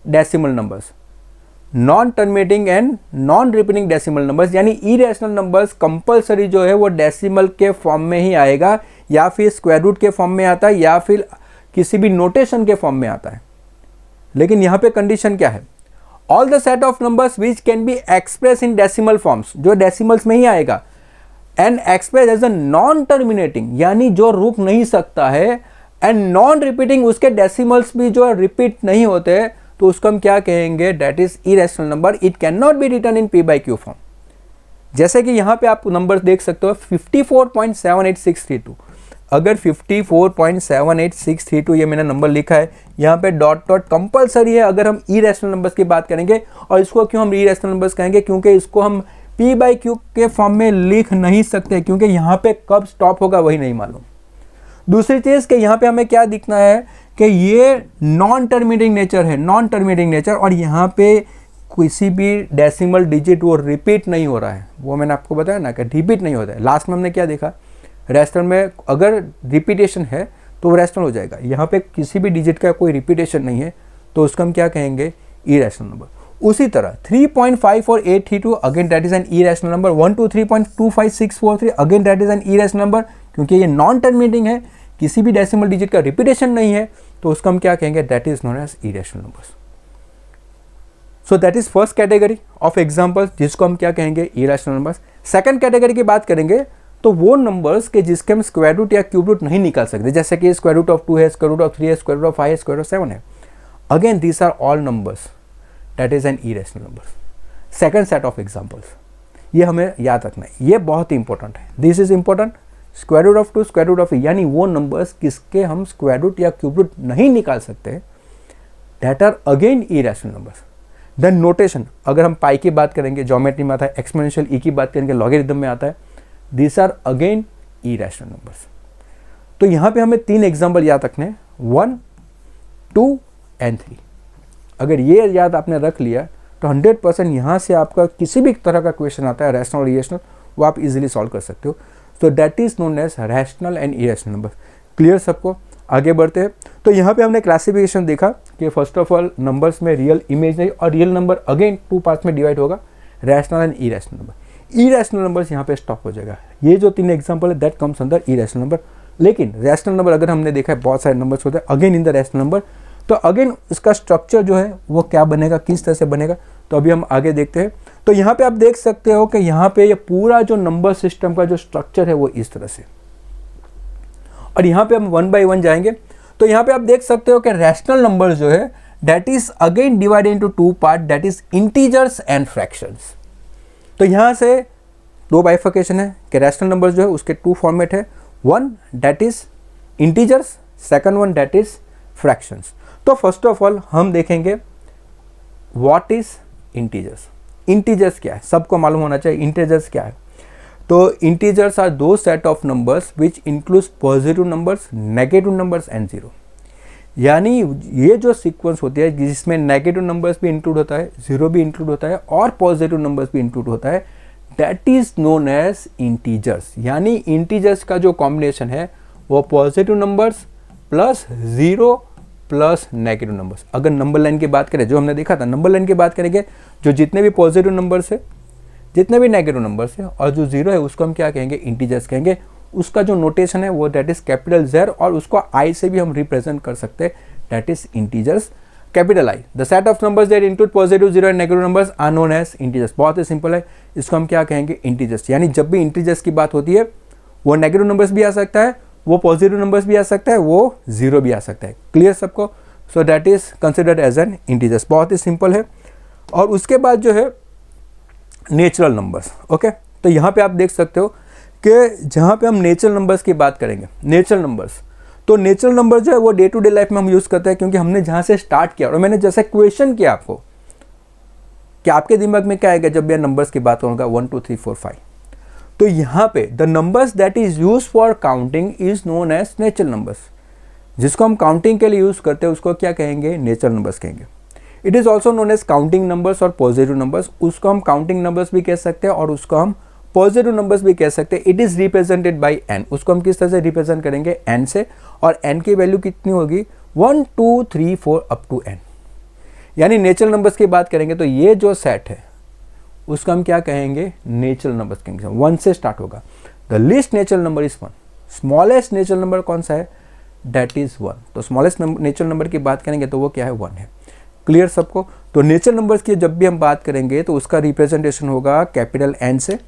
decimal numbers, non terminating and non repeating decimal numbers, यानी इरेशनल नंबर्स कंपलसरी जो है वो डेसिमल के फॉर्म में ही आएगा, या फिर स्क्वायर रूट के फॉर्म में आता है, या फिर किसी भी नोटेशन के फॉर्म में आता है। लेकिन यहाँ पे कंडीशन क्या है, all the set of numbers which can be express in decimal forms, जो डेसिमल्स में ही आएगा, and express as a non terminating, यानी जो रुक नहीं सकता है, एंड नॉन रिपीटिंग, उसके डेसिमल्स भी जो रिपीट नहीं होते, तो उसको हम क्या कहेंगे, that is irrational number. It can not be written in p/q form. जैसे कि यहाँ पे आप नंबर देख सकते हो 54.78632, अगर 54.78632 ये मैंने नंबर लिखा है, यहाँ पे डॉट डॉट कंपलसरी है अगर हम इरेशनल नंबर्स की बात करेंगे। और इसको क्यों हम इरेशनल नंबर्स कहेंगे, क्योंकि इसको हम p/q के फॉर्म में लिख नहीं सकते, क्योंकि यहाँ पे कब स्टॉप होगा वही नहीं मालूम। दूसरी चीज कि यहाँ पे हमें क्या दिखना है कि ये नॉन टर्मिनेटिंग नेचर है, नॉन टर्मिनेटिंग नेचर, और यहाँ पे किसी भी डेसिमल डिजिट वो रिपीट नहीं हो रहा है। वो मैंने आपको बताया ना कि रिपीट नहीं होता है। लास्ट में हमने क्या देखा, रैशनल में अगर रिपीटेशन है तो वो रैशनल हो जाएगा। यहाँ पे किसी भी डिजिट का कोई रिपीटेशन नहीं है, तो उसको हम क्या कहेंगे, इरेशनल नंबर। उसी तरह 3.54832 again that is an irrational number. 123.25643 again that is an irrational number, क्योंकि ये नॉन टर्मिनेटिंग है, किसी भी डेसिमल डिजिट का रिपीटेशन नहीं है, तो उसको हम क्या कहेंगे, that is known as irrational numbers. So that is first category of examples जिसको हम क्या कहेंगे, इरेशनल नंबर्स। सेकंड कैटेगरी की बात करेंगे तो वो नंबर्स के जिसके हम स्क्वायर रूट या क्यूब रूट नहीं निकाल सकते, जैसे कि स्क्वायर रूट ऑफ 2 है, स्क्वायर रूट ऑफ 3 है, स्क्वायर रूट ऑफ 5 है, स्क्वायर रूट ऑफ 7 है। Again these are all numbers that is an irrational numbers. Second set of examples, ये हमें याद रखना है, ये बहुत ही इंपॉर्टेंट है। This is important. Square root of 2, square root of, यानी वो नंबर्स किसके हम स्क्वायर रूट या क्यूब रूट नहीं निकाल सकते, that are again irrational numbers. Then notation, अगर हम पाई की बात करेंगे ज्योमेट्री में आता है, एक्सपोनेंशियल ई की बात करेंगे लॉगरिथम में आता है, this are again irrational numbers. तो यहाँ पे हमें 3 एग्जाम्पल याद रखने हैं, 1, 2 एंड 3। अगर ये याद आपने रख लिया तो 100% यहाँ से आपका किसी भी तरह का क्वेश्चन आता है रैशनल और इरेशनल, वो आप इजीली सॉल्व कर सकते हो। तो that is known as rational and irrational number. Clear सबको? आगे बढ़ते हैं। तो यहाँ पे हमने क्लासिफिकेशन देखा कि फर्स्ट ऑफ ऑल नंबर्स में रियल, इमेजनरी और रियल नंबर अगेन 2 पार्ट्स में डिवाइड होगा, rational and irrational number. Irrational numbers यहाँ पे स्टॉप हो जाएगा। ये जो 3 एग्जाम्पल है that comes under irrational number. लेकिन रैशनल नंबर अगर हमने देखा है बहुत सारे नंबर्स होते हैं again in the rational number, तो अगेन इसका स्ट्रक्चर जो है वो क्या बनेगा, किस तरह से बनेगा, तो अभी हम आगे देखते हैं। तो यहाँ पे आप देख सकते हो कि यहाँ पे ये पूरा जो नंबर सिस्टम का जो स्ट्रक्चर है वो इस तरह से, और यहाँ पे हम 1 बाय 1 जाएंगे। तो यहाँ पे आप देख सकते हो कि रैशनल नंबर जो है that is again divided into 2 part, that is integers and fractions. तो यहाँ से 2 बाइफर्केशन है कि रैशनल नंबर जो है उसके 2 फॉर्मेट है, 1 that is integers, second one that is fractions. तो फर्स्ट ऑफ ऑल हम देखेंगे व्हाट इज इंटीजर्स। इंटीजर्स क्या है, सबको मालूम होना चाहिए इंटीजर्स क्या है। तो इंटीजर्स आर दो set of numbers which includes positive numbers, negative numbers and zero. यानी ये जो सीक्वेंस होती है जिसमें नेगेटिव नंबर्स भी इंक्लूड होता है, जीरो भी इंक्लूड होता है और पॉजिटिव नंबर्स भी इंक्लूड होता है, that is known as integers. यानी इंटीजर्स का जो कॉम्बिनेशन है वो positive numbers plus zero plus negative numbers. अगर नंबर लाइन की बात करें, जो हमने देखा था नंबर लाइन की बात करेंगे, जो जितने भी पॉजिटिव नंबर्स है, जितने भी नेगेटिव नंबर्स है और जो जीरो है उसको हम क्या कहेंगे, इंटीजर्स कहेंगे। उसका जो नोटेशन है वो दैट इज कैपिटल जेड और उसको आई से भी हम रिप्रेजेंट कर सकते हैं, that is integers, capital I. The set of numbers that include positive, zero and negative numbers are known as integers. बहुत ही सिंपल है, इसको हम क्या कहेंगे, इंटीजर्स। यानी जब भी इंटीजर्स की बात होती है वो नेगेटिव नंबर्स भी आ सकता है, वो पॉजिटिव नंबर्स भी आ सकता है, वो जीरो भी आ सकता है। क्लियर सबको? So that is considered as an integers. बहुत ही सिंपल है। और उसके बाद जो है नेचुरल नंबर्स। ओके, तो यहाँ पे आप देख सकते हो कि जहाँ पे हम नेचुरल नंबर्स की बात करेंगे, नेचुरल नंबर्स, तो नेचुरल नंबर जो है वो डे टू डे लाइफ में हम यूज़ करते हैं, क्योंकि हमने जहाँ से स्टार्ट किया और मैंने जैसे क्वेश्चन किया आपको कि आपके दिमाग में क्या आएगा जब भी नंबर्स की बात होगा 1 2 3 4 5, तो यहाँ पे the numbers that is use for counting is known as natural numbers. जिसको हम काउंटिंग के लिए यूज़ करते हैं उसको क्या कहेंगे, नेचुरल नंबर्स कहेंगे। It is also known as counting numbers और पॉजिटिव नंबर्स। उसको हम काउंटिंग नंबर्स भी कह सकते हैं और उसको हम पॉजिटिव नंबर्स भी कह सकते हैं। It is represented by N. उसको हम किस तरह से रिप्रेजेंट करेंगे, एन से, और एन की वैल्यू कितनी होगी, 1 2 3 4 अप टू एन। यानी नेचुरल नंबर्स की बात करेंगे तो ये जो सेट है उसको हम क्या कहेंगे, नेचुरल नंबर्स कहेंगे। 1 से स्टार्ट होगा। The least natural number is 1। Smallest natural number कौन सा है, दैट इज 1। तो स्मॉलेस्ट नेचुरल नंबर की बात करेंगे तो वो क्या है, 1 है। क्लियर सबको? तो नेचुरल नंबर्स की जब भी हम बात करेंगे तो उसका रिप्रेजेंटेशन होगा कैपिटल एन से।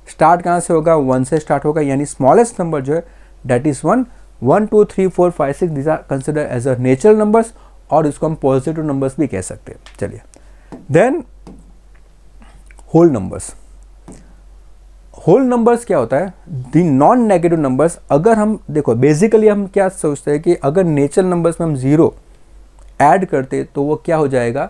स्टार्ट कहाँ से होगा, 1 से स्टार्ट होगा। यानी स्मॉलेस्ट नंबर जो है that is 1। 1 2 3 4 5 6 these are consider as a natural numbers और इसको हम पॉजिटिव नंबर्स भी कह सकते हैं। चलिए, then whole numbers. Whole numbers क्या होता है, दी नॉन नेगेटिव नंबर्स। अगर हम देखो बेसिकली हम क्या सोचते हैं कि अगर नेचुरल नंबर्स में हम जीरो ऐड करते तो वो क्या हो जाएगा,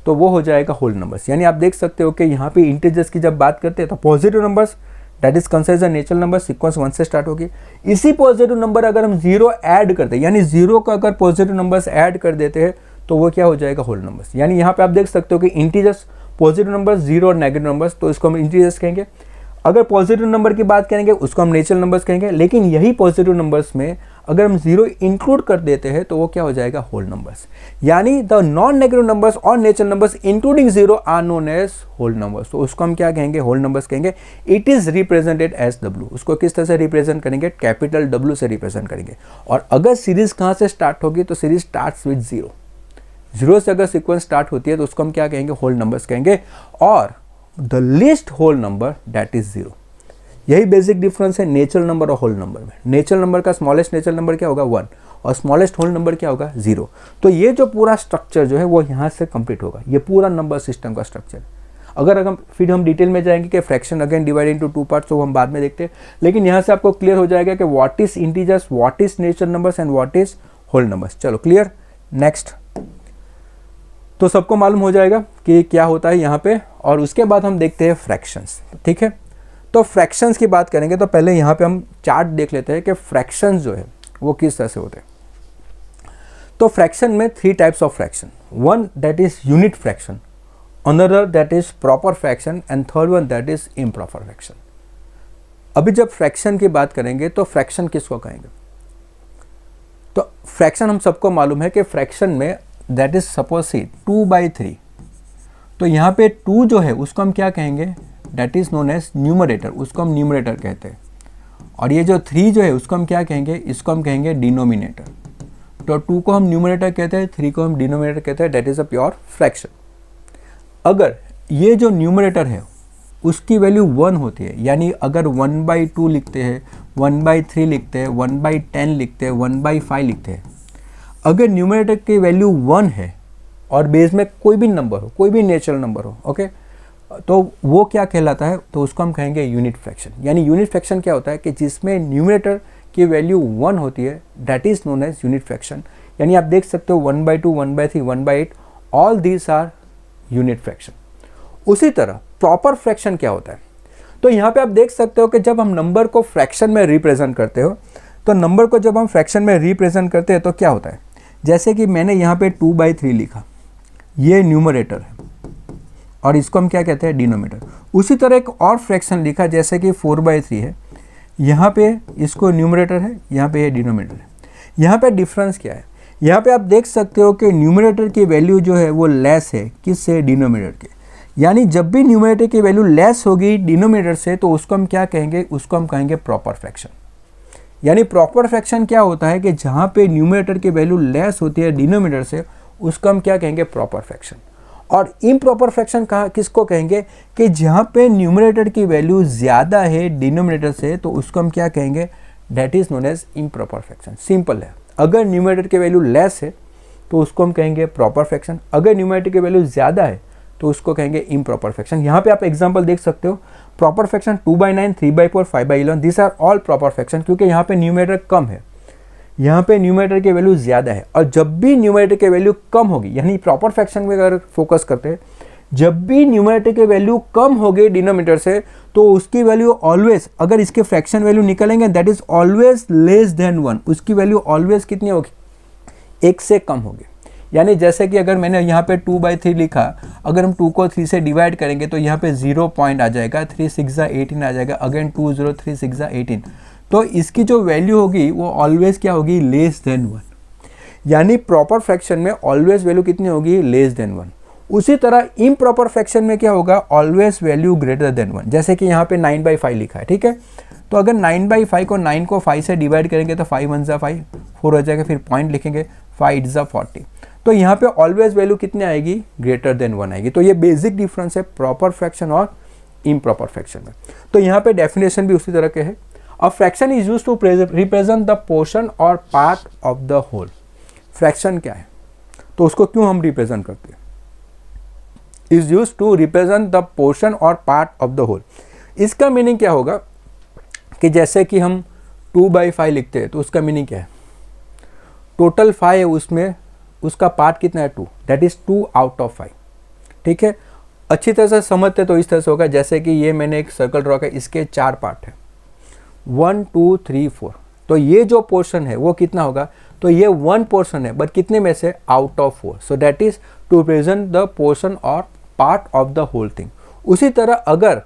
तो वो हो जाएगा होल नंबर्स। यानी आप देख सकते हो कि यहाँ पे इंटीजर्स की जब बात करते हैं तो positive numbers that is considered natural number, sequence 1 से स्टार्ट होगी। इसी पॉजिटिव नंबर अगर हम जीरो ऐड करते हैं, यानी जीरो का अगर पॉजिटिव नंबर्स ऐड कर देते हैं तो वो क्या हो जाएगा, होल नंबर्स। यानी यहाँ पे आप देख सकते हो कि इंटीजर्स, पॉजिटिव नंबर्स, जीरो और नेगेटिव नंबर्स, तो इसको हम इंटीजर्स कहेंगे। अगर पॉजिटिव नंबर की बात करेंगे उसको हम नेचुरल नंबर्स कहेंगे। लेकिन यही पॉजिटिव नंबर्स में अगर हम जीरो इंक्लूड कर देते हैं तो वो क्या हो जाएगा, होल नंबर्स। यानी द नॉन नेगेटिव नंबर्स और natural numbers including zero are known as whole numbers. तो उसको हम क्या कहेंगे, होल नंबर्स कहेंगे। It is represented as W. उसको किस तरह से रिप्रेजेंट करेंगे, कैपिटल डब्ल्यू से रिप्रेजेंट करेंगे। और अगर सीरीज कहाँ से स्टार्ट होगी तो series starts with zero. Zero से अगर सीक्वेंस स्टार्ट होती है तो उसको हम क्या कहेंगे, होल नंबर्स कहेंगे। और the least whole number that is zero. यही बेसिक डिफरेंस है नेचुरल नंबर और होल नंबर में। नेचुरल नंबर का स्मॉलेस्ट नेचुरल नंबर क्या होगा, 1, और स्मॉलेस्ट होल नंबर क्या होगा, 0। तो ये जो पूरा स्ट्रक्चर जो है वो यहाँ से कंप्लीट होगा, ये पूरा नंबर सिस्टम का स्ट्रक्चर। अगर हम डिटेल में जाएंगे कि fraction again divide into 2 parts, तो हम बाद में देखते हैं। लेकिन यहाँ से आपको क्लियर हो जाएगा कि what is integers, what is natural numbers and what is whole numbers. चलो क्लियर, नेक्स्ट। तो सबको मालूम हो जाएगा कि क्या होता है यहाँ पे। और उसके बाद हम देखते हैं फ्रैक्शंस। ठीक है, तो फ्रैक्शंस की बात करेंगे तो पहले यहाँ पे हम चार्ट देख लेते हैं कि फ्रैक्शंस जो है वो किस तरह से होते हैं। तो फ्रैक्शन में 3 types of fraction. One that is unit fraction, another that is proper fraction and third one that is improper fraction. अभी जब फ्रैक्शन की बात करेंगे तो फ्रैक्शन किसको कहेंगे? तो फ्रैक्शन हम सबको मालूम है कि फ्रैक्शन में दैट इज सपोज सी 2/3, तो यहाँ पे 2 जो है उसको हम क्या कहेंगे? That is known as numerator, उसको हम न्यूमरेटर कहते हैं। और ये जो 3 जो है उसको हम क्या कहेंगे? इसको हम कहेंगे डिनोमिनेटर। तो 2 को हम न्यूमरेटर कहते हैं, 3 को हम डिनोमिनेटर कहते हैं, that is a pure fraction. अगर ये जो न्यूमरेटर है उसकी वैल्यू 1 होती है, यानी अगर 1/2 लिखते हैं, 1/3 लिखते हैं, 1/10 लिखते हैं, 1/5 लिखते हैं, अगर न्यूमरेटर की वैल्यू 1 है और बेस में कोई भी नंबर हो, कोई भी नेचुरल नंबर हो, ओके, तो वो क्या कहलाता है? तो उसको हम कहेंगे यूनिट फ्रैक्शन। यानी यूनिट फ्रैक्शन क्या होता है कि जिसमें न्यूमरेटर की वैल्यू 1 होती है, that is known as unit fraction. यानी आप देख सकते हो 1/2, 1/3, 1/8, all these are unit fraction. उसी तरह प्रॉपर फ्रैक्शन क्या होता है? तो यहाँ पे आप देख सकते हो कि जब हम नंबर को फ्रैक्शन में रिप्रेजेंट करते हो, तो नंबर को जब हम फ्रैक्शन में रिप्रेजेंट करते हैं तो क्या होता है? जैसे कि मैंने यहाँ पे 2/3 लिखा, ये न्यूमरेटर है और इसको हम क्या कहते हैं? डिनोमिनेटर। उसी तरह एक और फ्रैक्शन लिखा जैसे कि 4/3 है, यहाँ पे इसको न्यूमरेटर है, यहाँ पे ये डिनोमिनेटर है। यहाँ पे डिफरेंस क्या है? यहाँ पे आप देख सकते हो कि न्यूमरेटर की वैल्यू जो है वो लेस है किससे? डिनोमिनेटर के। यानी जब भी न्यूमरेटर की वैल्यू लेस होगी डिनोमिनेटर से तो उसको हम क्या कहेंगे? उसको हम कहेंगे प्रॉपर फ्रैक्शन। यानी प्रॉपर फ्रैक्शन क्या होता है कि जहाँ पे न्यूमरेटर की वैल्यू लेस होती है डिनोमिनेटर से, उसको हम क्या कहेंगे? Proper fraction. और इम्प्रॉपर फ्रैक्शन कहाँ किसको कहेंगे? कि जहाँ पे न्यूमरेटर की वैल्यू ज़्यादा है डिनोमिनेटर से तो उसको हम क्या कहेंगे? That is known as improper fraction. Simple है। अगर न्यूमरेटर की वैल्यू लेस है तो उसको हम कहेंगे प्रॉपर फ्रैक्शन, अगर न्यूमरेटर की वैल्यू ज़्यादा है तो उसको कहेंगे इम्प्रॉपर फ्रैक्शन। यहाँ पे आप एग्जांपल देख सकते हो, proper fraction 2/9, 3/4, 5/11, this are all proper fraction, क्योंकि यहाँ पे न्यूमरेटर कम है, यहाँ पे न्यूमरेटर की वैल्यू ज़्यादा है। और जब भी न्यूमरेटर की वैल्यू कम होगी, यानी प्रॉपर फ्रैक्शन में अगर फोकस करते हैं, जब भी न्यूमरेटर की वैल्यू कम होगी डिनोमिनेटर से तो उसकी वैल्यू ऑलवेज, अगर इसके फ्रैक्शन वैल्यू निकलेंगे that is always less than 1, उसकी वैल्यू ऑलवेज कितनी होगी? 1 से कम होगी। यानी जैसे कि अगर मैंने यहाँ पे 2/3 लिखा, अगर हम 2 को 3 से डिवाइड करेंगे तो यहाँ पे 0 पॉइंट आ जाएगा, 3 6 18 आ जाएगा, अगेन 2 0 3 6 18, तो इसकी जो वैल्यू होगी वो ऑलवेज क्या होगी? Less than 1। यानी प्रॉपर फ्रैक्शन में ऑलवेज वैल्यू कितनी होगी? Less than 1। उसी तरह इम्प्रॉपर फ्रैक्शन में क्या होगा? Always value greater than 1। जैसे कि यहाँ पे 9/5 लिखा है, ठीक है, तो अगर 9/5 को 9 को 5 से डिवाइड करेंगे तो 5 1 जा 5, 4 हो जाएगा, फिर पॉइंट लिखेंगे, 5 8 जा 40, तो यहाँ पे ऑलवेज वैल्यू कितनी आएगी? ग्रेटर देन 1 आएगी। तो ये बेसिक डिफरेंस है प्रॉपर फ्रैक्शन और इम्प्रॉपर फ्रैक्शन में। तो यहाँ पे डेफिनेशन भी उसी तरह के है। A fraction is used to represent the portion और part of the whole. Fraction क्या है? तो उसको क्यों हम रिप्रेजेंट करते हैं? Is used to represent the portion और पार्ट ऑफ द होल। इसका मीनिंग क्या होगा कि जैसे कि हम 2/5 लिखते हैं तो उसका मीनिंग क्या है? टोटल 5 है, उसमें उसका पार्ट कितना है? 2, दैट इज 2 आउट ऑफ 5। ठीक है, अच्छी तरह से समझते तो इस तरह से होगा, जैसे कि ये मैंने एक सर्कल ड्रॉ किया, इसके 4 पार्ट है, 1 2 3 4, तो ये जो पोर्शन है वो कितना होगा? तो ये 1 पोर्शन है, बट कितने में से? Out of 4, so that is to represent the portion और part of the whole thing. उसी तरह अगर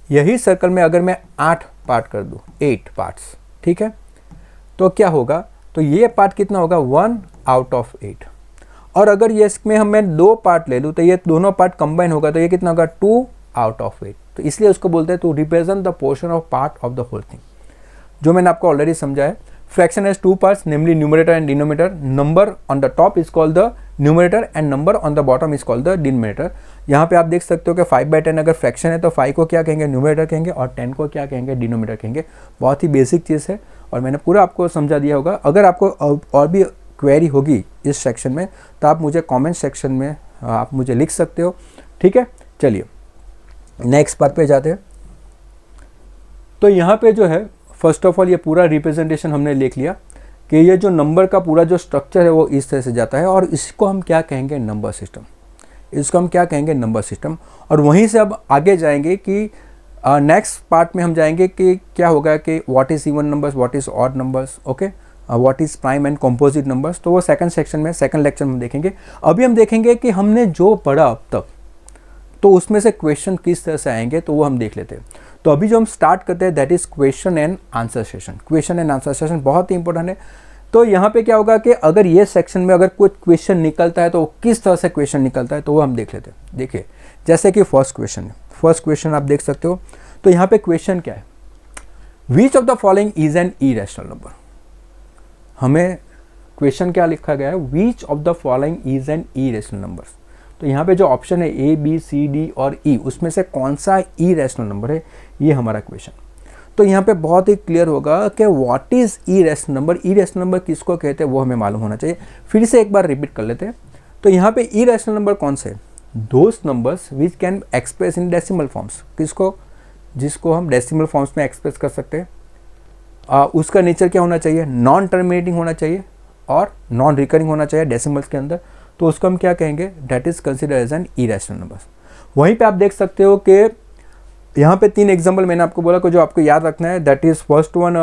यही सर्कल में अगर मैं 8 पार्ट कर दूं, 8 पार्ट्स, ठीक है, तो क्या होगा? तो ये पार्ट कितना होगा? 1 आउट ऑफ 8। और अगर ये इसमें मैं 2 पार्ट ले लूँ तो ये दोनों पार्ट कंबाइन होगा, तो ये कितना होगा? 2 आउट ऑफ 8। तो इसलिए उसको बोलते हैं to represent the portion of part of the whole thing, जो मैंने आपको ऑलरेडी समझाया। Fraction has 2 parts, namely numerator and denominator. Number on the top is called the numerator and number on the bottom is called the denominator. यहाँ पे आप देख सकते हो कि 5/10 अगर फ्रैक्शन है तो 5 को क्या कहेंगे? न्यूमरेटर कहेंगे, और 10 को क्या कहेंगे? डिनोमिनेटर कहेंगे। बहुत ही बेसिक चीज़ है और मैंने पूरा आपको समझा दिया होगा। अगर आपको और भी क्वेरी होगी इस सेक्शन में तो आप मुझे कमेंट सेक्शन में आप मुझे लिख सकते हो, ठीक है। चलिए नेक्स्ट पार्ट पे जाते हैं। तो यहाँ पे जो है फर्स्ट ऑफ ऑल ये पूरा रिप्रेजेंटेशन हमने लिख लिया कि ये जो नंबर का पूरा जो स्ट्रक्चर है वो इस तरह से जाता है, और इसको हम क्या कहेंगे? Number system. इसको हम क्या कहेंगे? Number system. और वहीं से अब आगे जाएंगे कि नेक्स्ट पार्ट में हम जाएंगे कि क्या होगा कि what is even numbers, what is odd numbers, okay, what is prime and composite numbers. तो वो सेकंड सेक्शन में, सेकंड लेक्चर में देखेंगे। अभी हम देखेंगे कि हमने जो पढ़ा अब तक तो उसमें से क्वेश्चन किस तरह से आएंगे, तो वो हम देख लेते हैं। तो अभी जो हम स्टार्ट करते हैं that is question and answer session. Question and answer session बहुत ही इंपॉर्टेंट है। तो यहाँ पे क्या होगा कि अगर ये सेक्शन में अगर कोई क्वेश्चन निकलता है तो किस तरह से क्वेश्चन निकलता है तो वो हम देख लेते हैं। देखिए जैसे कि फर्स्ट क्वेश्चन आप देख सकते हो। तो यहाँ पे क्वेश्चन क्या है, which of the following is an irrational number. हमें क्वेश्चन क्या लिखा गया है, which of the following is an irrational number. तो यहाँ पे जो ऑप्शन है ए बी सी डी और ई, उसमें से कौन सा इरेशनल नंबर है, ये हमारा क्वेश्चन। तो यहाँ पे बहुत ही क्लियर होगा कि what is irrational number. Irrational number किसको कहते हैं वो हमें मालूम होना चाहिए। फिर से एक बार रिपीट कर लेते हैं। तो यहाँ पे इरेशनल नंबर कौन से, those numbers which can express in decimal forms. किसको, जिसको हम डेसिमल फॉर्म्स में एक्सप्रेस कर सकते हैं। उसका नेचर क्या होना चाहिए, नॉन टर्मिनेटिंग होना चाहिए और नॉन रिकरिंग होना चाहिए डेसिमल्स के अंदर। तो उसको हम क्या कहेंगे, that is consider as an irrational number. वहीं पे आप देख सकते हो कि यहाँ पे 3 एग्जाम्पल मैंने आपको बोला कि जो आपको याद रखना है, दैट इज फर्स्ट वन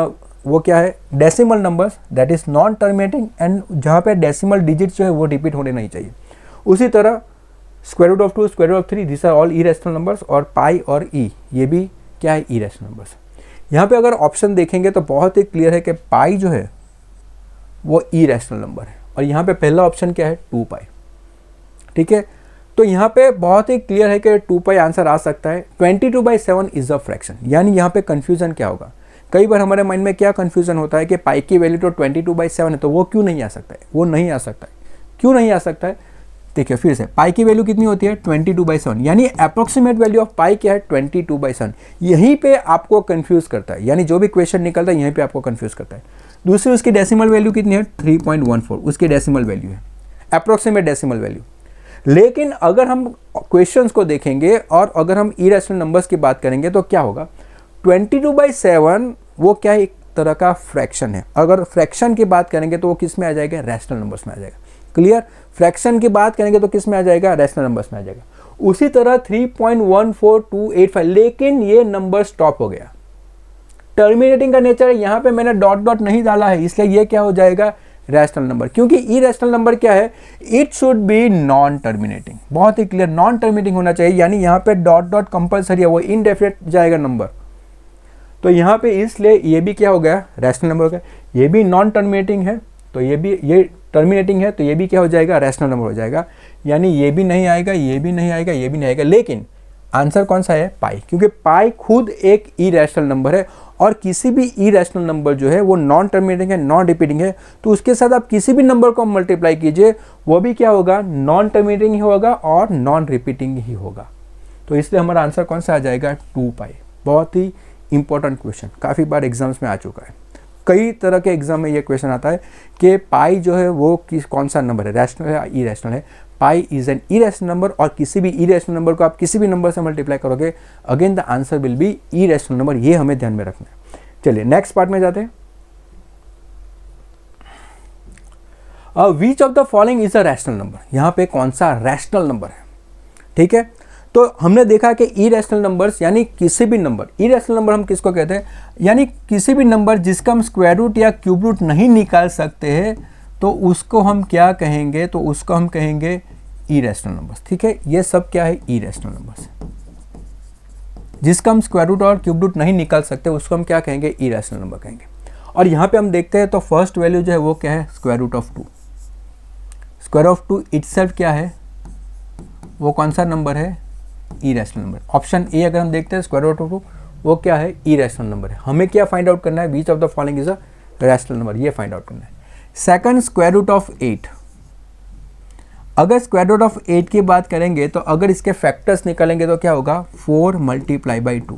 वो क्या है, decimal numbers that is non terminating and जहाँ पे डेसिमल डिजिट जो है वो रिपीट होने नहीं चाहिए। उसी तरह square root of 2, square root of 3, this are all irrational numbers. और पाई और ई ये भी क्या है, इरेशनल नंबर्स। यहाँ पे अगर ऑप्शन देखेंगे तो बहुत ही क्लियर है कि पाई जो है वो इरेशनल नंबर है और यहाँ पे पहला ऑप्शन क्या है, 2 पाई। ठीक है, तो यहाँ पे बहुत ही क्लियर है कि 2 पाई आंसर आ सकता है। 22/7 इज अ फ्रैक्शन। यानी यहाँ पे कंफ्यूजन क्या होगा, कई बार हमारे माइंड में क्या कंफ्यूजन होता है कि पाई की वैल्यू तो 22/7 है, तो वो क्यों नहीं आ सकता है, वो नहीं आ सकता है। क्यों नहीं आ सकता है, देखिए फिर से पाई की वैल्यू कितनी होती है, 22/7। यानी अप्रोक्सीमेट वैल्यू ऑफ पाई क्या है, 22/7। यहीं पे आपको कंफ्यूज करता है, यानी जो भी क्वेश्चन निकलता है यहीं पे आपको कंफ्यूज करता है। दूसरी उसकी डेसिमल वैल्यू कितनी है, 3.14 उसकी डेसिमल वैल्यू है, अप्रोक्सीमेट डेसिमल वैल्यू। लेकिन अगर हम क्वेश्चंस को देखेंगे और अगर हम इरेशनल नंबर्स की बात करेंगे तो क्या होगा, 22/7 वो क्या है, एक तरह का फ्रैक्शन है। अगर फ्रैक्शन की बात करेंगे तो वो किस में आ जाएगा, रैशनल नंबर्स में आ जाएगा। क्लियर, फ्रैक्शन की बात करेंगे तो किस में आ जाएगा, रैशनल नंबर्स में आ जाएगा। उसी तरह 3.14285, लेकिन ये नंबर स्टॉप हो गया। टर्मिनेटिंग का नेचर है, यहाँ पे मैंने डॉट डॉट नहीं डाला है, इसलिए ये क्या हो जाएगा, रैशनल नंबर। क्योंकि इरेशनल नंबर क्या है, it should B non terminating. बहुत ही क्लियर, नॉन टर्मिनेटिंग होना चाहिए। यानी यहाँ पे डॉट डॉट कंपलसरी है, वो इनडेफिनेट जाएगा नंबर। तो यहाँ पे इसलिए ये भी क्या हो गया, रैशनल नंबर हो गया। ये भी नॉन टर्मिनेटिंग है तो ये टर्मिनेटिंग है तो ये भी क्या हो जाएगा, रैशनल नंबर हो जाएगा। यानी ये भी नहीं आएगा, ये भी नहीं आएगा, ये भी नहीं आएगा। लेकिन आंसर कौन सा है, पाई, क्योंकि पाई खुद एक इरेशनल नंबर है और किसी भी इरेशनल नंबर जो है वो नॉन टर्मिनेटिंग है, नॉन रिपीटिंग है। तो उसके साथ आप किसी भी नंबर को मल्टीप्लाई कीजिए, वो भी क्या होगा, नॉन टर्मिनेटिंग ही होगा और नॉन रिपीटिंग ही होगा। तो इसलिए हमारा आंसर कौन सा आ जाएगा, 2 पाई। बहुत ही इंपॉर्टेंट क्वेश्चन, काफ़ी बार एग्जाम्स में आ चुका है। कई तरह के एग्जाम में ये क्वेश्चन आता है कि पाई जो है वो कौन सा नंबर है, रैशनल है या इरेशनल है। Pi is an irrational number और किसी भी इरेशनल नंबर को आप किसी भी नंबर से मल्टीप्लाई करोगे, again the answer will be irrational number. ये हमें ध्यान में रखना है। चलिए नेक्स्ट पार्ट में जाते हैं। विच of the following is a rational number. यहाँ पे कौन सा रैशनल नंबर है, ठीक है। तो हमने देखा कि इरेशनल नंबर्स यानी किसी भी नंबर, इरेशनल नंबर हम किसको कहते हैं, यानी किसी भी नंबर जिसका हम स्क्वायर रूट या क्यूब रूट नहीं निकाल सकते हैं तो उसको हम क्या कहेंगे, तो उसको हम कहेंगे इरेशनल नंबर्स। ठीक है, ये सब क्या है, इरेशनल नंबर्स। जिसका हम स्क्वायर रूट और क्यूब रूट नहीं निकाल सकते उसको हम क्या कहेंगे, इरेशनल नंबर कहेंगे। और यहाँ पे हम देखते हैं तो फर्स्ट वैल्यू जो है वो क्या है, square root of 2। Square of 2 itself क्या है, वो कौन सा नंबर है, इरेशनल नंबर। ऑप्शन ए अगर हम देखते हैं स्क्वायर रूट ऑफ 2 वो क्या है, इरेशनल नंबर है। हमें क्या फाइंड आउट करना है, which of the following is a rational number, ये फाइंड आउट करना है। Second, square root of 8। अगर स्क्वायर रूट ऑफ 8 की बात करेंगे तो अगर इसके फैक्टर्स निकालेंगे तो क्या होगा, 4 मल्टीप्लाई बाई 2।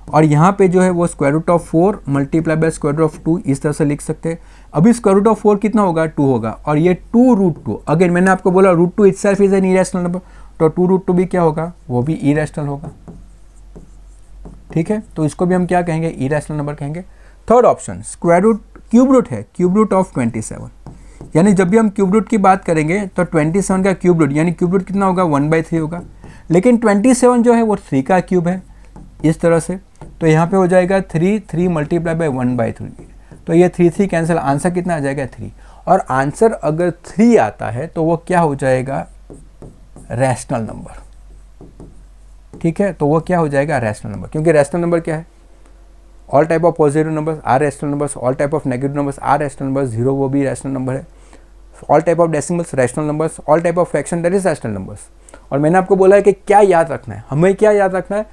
और यहाँ पे जो है वो square root of 4 multiply by square root of 2 इस तरह से लिख सकते हैं। अभी स्क्वायर रूट ऑफ 4 कितना होगा, 2 होगा और ये 2 रूट 2। अगेन मैंने आपको बोला root 2 itself is an irrational number, तो 2 रूट 2 भी क्या होगा, वो भी इरेशनल होगा। ठीक है, तो इसको भी हम क्या कहेंगे, इरेशनल नंबर कहेंगे। Third option, square root cube root है, क्यूब रूट ऑफ 27। यानी जब भी हम क्यूब रूट की बात करेंगे तो 27 का क्यूब रूट, यानी क्यूब रूट कितना होगा, 1/3 होगा। लेकिन 27 जो है वो 3 का क्यूब है इस तरह से, तो यहाँ पे हो जाएगा 3 मल्टीप्लाई बाई 1/3। तो ये 3 कैंसिल, आंसर कितना आ जाएगा, 3। और आंसर अगर 3 आता है तो वो क्या हो जाएगा, रैशनल नंबर। ठीक है, तो वो क्या हो जाएगा, रैशनल नंबर। क्योंकि रैशनल नंबर क्या है, all type of positive numbers are rational numbers, all type of negative numbers are rational numbers, zero वो भी रैशनल नंबर है, all type of decimals rational numbers, all type of fraction that is rational numbers. और मैंने आपको बोला है कि क्या याद रखना है, हमें क्या याद रखना है,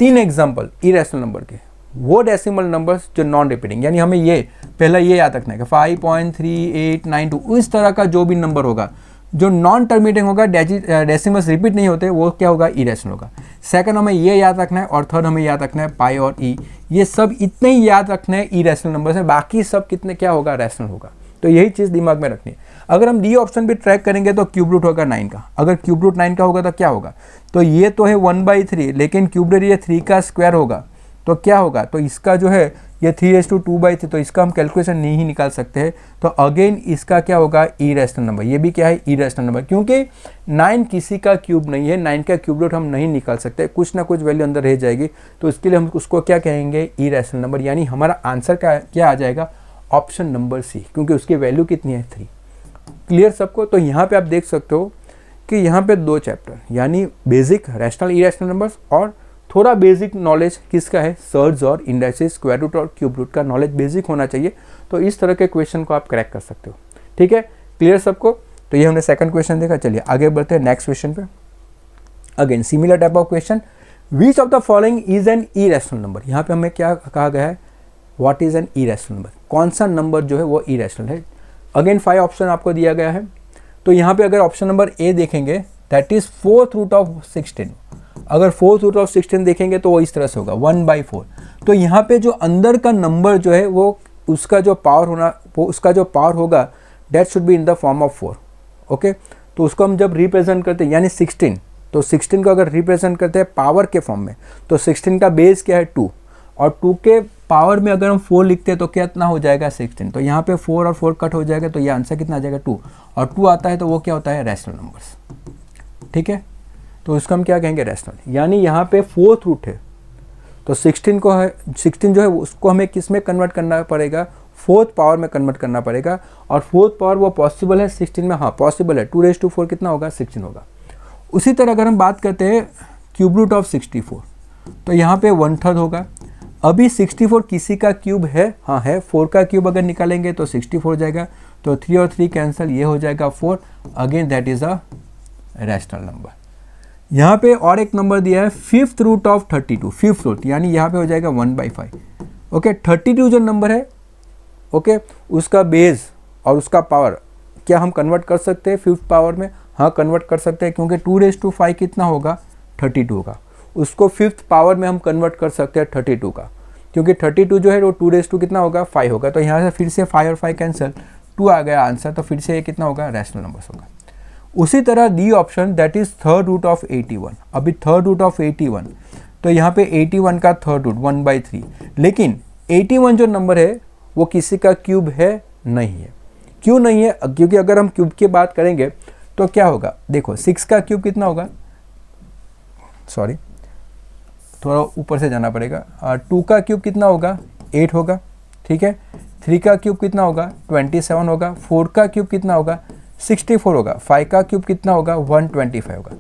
3 एग्जाम्पल इरेशनल नंबर के, वो डेसिमल नंबर्स जो नॉन रिपीटिंग, यानी हमें ये पहला ये याद रखना है कि 5.3892 इस तरह का जो भी नंबर होगा जो नॉन टर्मिनेटिंग होगा, डेसिमल्स रिपीट नहीं होते, वो क्या होगा, इरेशनल होगा। सेकंड हमें ये याद रखना है, और थर्ड हमें याद रखना है पाई और ई, ये सब इतने ही याद रखने हैं इरेशनल नंबर से, बाकी सब कितने क्या होगा, रैशनल होगा। तो यही चीज़ दिमाग में रखनी है। अगर हम डी ऑप्शन भी ट्रैक करेंगे तो क्यूब रूट होगा 9 का, अगर क्यूब रूट 9 का होगा तो क्या होगा, तो ये तो है 1/3, लेकिन क्यूब रूट ये 3 का स्क्वायर होगा, तो क्या होगा, तो इसका जो है ये 3/2/3, तो इसका हम कैलकुलेशन नहीं निकाल सकते हैं। तो अगेन इसका क्या होगा, इरेशनल नंबर, ये भी क्या है, इरेशनल नंबर, क्योंकि 9 किसी का क्यूब नहीं है, 9 का क्यूब रूट हम नहीं निकाल सकते, कुछ ना कुछ वैल्यू अंदर रह जाएगी, तो इसके लिए हम उसको क्या कहेंगे, इरेशनल नंबर। यानी हमारा आंसर क्या आ जाएगा, ऑप्शन नंबर सी, क्योंकि उसकी वैल्यू कितनी है, 3। क्लियर सबको। तो यहाँ पे आप देख सकते हो कि यहाँ पे 2 चैप्टर, यानी बेसिक रैशनल इरेशनल नंबर्स और थोड़ा बेसिक नॉलेज किसका है, सर्ज और इंडाइसिस, स्क्वायर रूट और क्यूब रूट का नॉलेज बेसिक होना चाहिए। तो इस तरह के क्वेश्चन को आप क्रैक कर सकते हो। ठीक है, क्लियर सबको। तो ये हमने सेकंड क्वेश्चन देखा। चलिए आगे बढ़ते हैं नेक्स्ट क्वेश्चन पे। Again similar type of question, which of the following is an irrational number. यहाँ पे हमें क्या कहा गया है, what is an irrational number, कौन सा नंबर जो है वो इरेशनल है। अगेन 5 ऑप्शन आपको दिया गया है। तो यहाँ पे अगर ऑप्शन नंबर ए देखेंगे, that is 4th root of 16। अगर 4th रूट ऑफ 16 देखेंगे तो वो इस तरह से होगा 1/4। तो यहाँ पे जो अंदर का नंबर जो है वो उसका जो पावर होगा that should be in the form of 4। Okay, तो उसको हम जब रिप्रेजेंट करते हैं यानी 16, तो 16 को अगर रिप्रेजेंट करते हैं पावर के फॉर्म में, तो 16 का बेस क्या है, 2, और 2 के पावर में अगर हम 4 लिखते हैं तो कितना हो जाएगा, 16। तो यहाँ पे 4 और 4 कट हो जाएगा, तो ये आंसर कितना आ जाएगा, 2, और 2 आता है तो वो क्या होता है, रैशनल नंबर्स। ठीक है, तो उसको हम क्या कहेंगे, रैशनल। यानी यहाँ पे 4th रूट है, तो 16 जो है उसको हमें किस में कन्वर्ट करना पड़ेगा, 4th पावर में कन्वर्ट करना पड़ेगा। और 4th पावर वो पॉसिबल है 16 में, हाँ पॉसिबल है, 2/4 कितना होगा, 16 होगा। उसी तरह अगर हम बात करते हैं क्यूब रूट ऑफ 64, तो यहाँ पे 1/3 होगा। अभी 64 किसी का क्यूब है, हाँ है, 4 का क्यूब अगर निकालेंगे तो 64 हो जाएगा, तो 3 और 3 कैंसिल, ये हो जाएगा 4। Again that is a rational number. यहाँ पे और एक नंबर दिया है 5th root of 32, 5th root, यानी यहाँ पे हो जाएगा 1/5। ओके, 32 जो नंबर है, ओके, उसका बेस और उसका पावर क्या हम कन्वर्ट कर सकते हैं 5th पावर में, हाँ कन्वर्ट कर सकते हैं, क्योंकि 2/5 कितना होगा, 32 होगा। उसको 5th पावर में हम कन्वर्ट कर सकते हैं 32 का, क्योंकि 32 जो है वो 2 कितना होगा, 5 होगा। तो यहाँ से फिर से 5 और 5 कैंसिल, 2 आ गया आंसर, तो फिर से ये कितना होगा, रैशनल नंबर्स होगा। उसी तरह D option, that is 3rd root of 81। अभी 3rd रूट ऑफ 81, तो यहाँ पे 81 का 3rd रूट 1/3, लेकिन 81 जो नंबर है वो किसी का क्यूब है, नहीं है। क्यों नहीं है, क्योंकि अगर हम क्यूब की बात करेंगे तो क्या होगा, देखो 6 का क्यूब कितना होगा, सॉरी थोड़ा ऊपर से जाना पड़ेगा, 2 का क्यूब कितना होगा, 8 होगा। ठीक है, 3 का क्यूब कितना होगा, 27 होगा। 4 का क्यूब कितना होगा, 64 होगा। 5 का क्यूब कितना होगा, 125 होगा।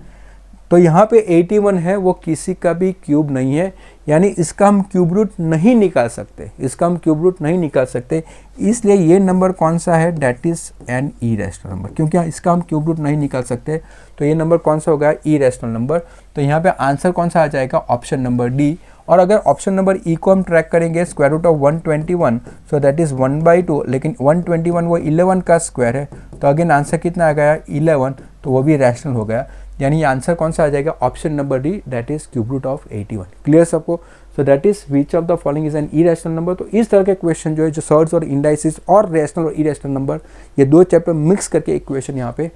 तो यहाँ पे 81 है, वो किसी का भी क्यूब नहीं है, यानी इसका हम क्यूब रूट नहीं निकाल सकते, इसका हम क्यूब रूट नहीं निकाल सकते। इसलिए ये नंबर कौन सा है, that is an irrational number, क्योंकि इसका हम क्यूब रूट नहीं निकाल सकते। तो ये नंबर कौन सा होगा, इरेशनल नंबर। तो यहाँ पे आंसर कौन सा आ जाएगा, ऑप्शन नंबर डी। और अगर ऑप्शन नंबर ई को हम ट्रैक करेंगे, square root of 121, so that is 1/2, लेकिन 121 वो 11 का स्क्वायर है, तो अगेन आंसर कितना आ गया, 11, तो वो भी रैशनल हो गया। यानी आंसर कौन सा आ जाएगा, option number D, that is cube root of 81। Clear सबको। So that is which of the following is an irrational number. तो इस तरह के क्वेश्चन जो है, जो सर्ज और इंडाइसिस और रैशनल और इरेशनल नंबर, ये 2 चैप्टर मिक्स करके एक क्वेश्चन यहाँ पे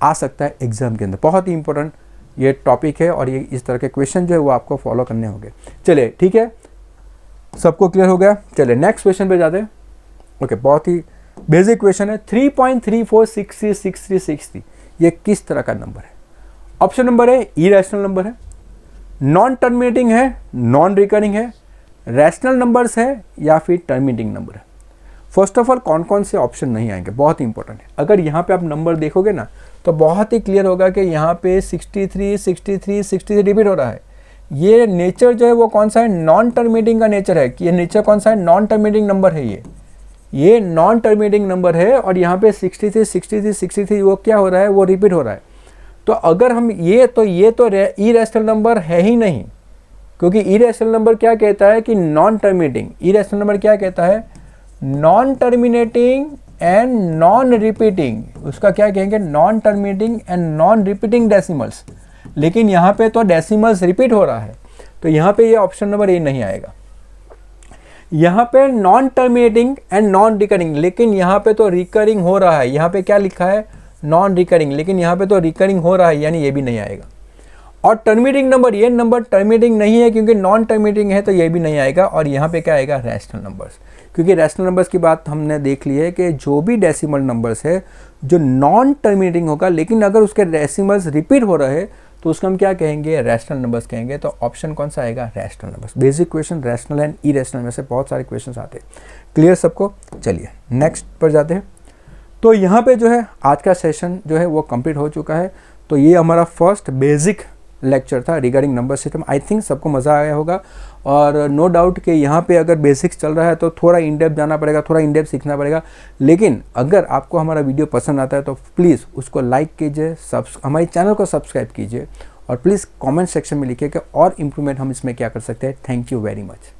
आ सकता है एग्जाम के अंदर। बहुत ही इंपॉर्टेंट ये टॉपिक है, और ये इस तरह के क्वेश्चन जो है वो आपको फॉलो करने होंगे। चलिए ठीक है, सबको क्लियर हो गया। चलिए नेक्स्ट क्वेश्चन पे जाते हैं। ओके, बहुत ही बेसिक क्वेश्चन है, 3.346363, ये किस तरह का नंबर है। ऑप्शन नंबर है इरेशनल नंबर है, नॉन टर्मिनेटिंग है, नॉन रिकरिंग है, रैशनल नंबर्स है, या फिर टर्मिनेटिंग नंबर है। फर्स्ट ऑफ ऑल कौन कौन से ऑप्शन नहीं आएंगे, बहुत ही इंपॉर्टेंट है। अगर यहाँ पे आप नंबर देखोगे ना तो बहुत ही क्लियर होगा कि यहाँ पे 63 रिपीट हो रहा है, ये नेचर जो है वो कौन सा है, नॉन टर्मिनेटिंग का नेचर है कि ये नेचर कौन सा है, नॉन टर्मिनेटिंग नंबर है, ये नॉन टर्मिनेटिंग नंबर है। और यहाँ पे 63 63 63 वो क्या हो रहा है, वो रिपीट हो रहा है। तो अगर हम ये तो इरेशनल नंबर है ही नहीं, क्योंकि इरेशनल नंबर क्या कहता है कि नॉन टर्मिनेटिंग। इरेशनल नंबर क्या कहता है, non terminating and non repeating. उसका क्या कहेंगे, non terminating and non repeating decimals. लेकिन यहाँ पे तो डेसिमल्स रिपीट हो रहा है, तो यहाँ पे ये ऑप्शन नंबर ए नहीं आएगा। यहाँ पे non terminating and non recurring, लेकिन यहाँ पे तो रिकरिंग हो रहा है। यहाँ पे क्या लिखा है, नॉन रिकरिंग, लेकिन यहाँ पे तो रिकरिंग हो रहा है, यानी ये भी नहीं आएगा। और टर्मिनेटिंग नंबर, ये नंबर टर्मिनेटिंग नहीं है क्योंकि नॉन टर्मिनेटिंग है, तो ये भी नहीं आएगा। और यहाँ पे क्या आएगा, रैशनल नंबर्स, क्योंकि रैशनल नंबर्स की बात हमने देख ली है कि जो भी डेसिमल नंबर्स है जो नॉन टर्मिनेटिंग होगा, लेकिन अगर उसके डेसिमल्स रिपीट हो रहे तो उसको हम क्या कहेंगे, रैशनल नंबर्स कहेंगे। तो ऑप्शन कौन सा आएगा, rational numbers. Basic question rational and irrational में से बहुत सारे क्वेश्चन आते हैं। क्लियर सबको? चलिए नेक्स्ट पर जाते हैं। तो यहाँ पे जो है आज का सेशन जो है वो कंप्लीट हो चुका है। तो ये हमारा फर्स्ट बेसिक लेक्चर था रिगार्डिंग नंबर सिस्टम। आई थिंक सबको मज़ा आया होगा। और नो डाउट कि यहाँ पे अगर बेसिक्स चल रहा है तो थोड़ा इन डेप्थ जाना पड़ेगा, थोड़ा इन डेप्थ सीखना पड़ेगा। लेकिन अगर आपको हमारा वीडियो पसंद आता है तो प्लीज़ उसको लाइक कीजिए, हमारे चैनल को सब्सक्राइब कीजिए और प्लीज़ कमेंट सेक्शन में लिखिए कि और इम्प्रूवमेंट हम इसमें क्या कर सकते हैं। Thank you very much.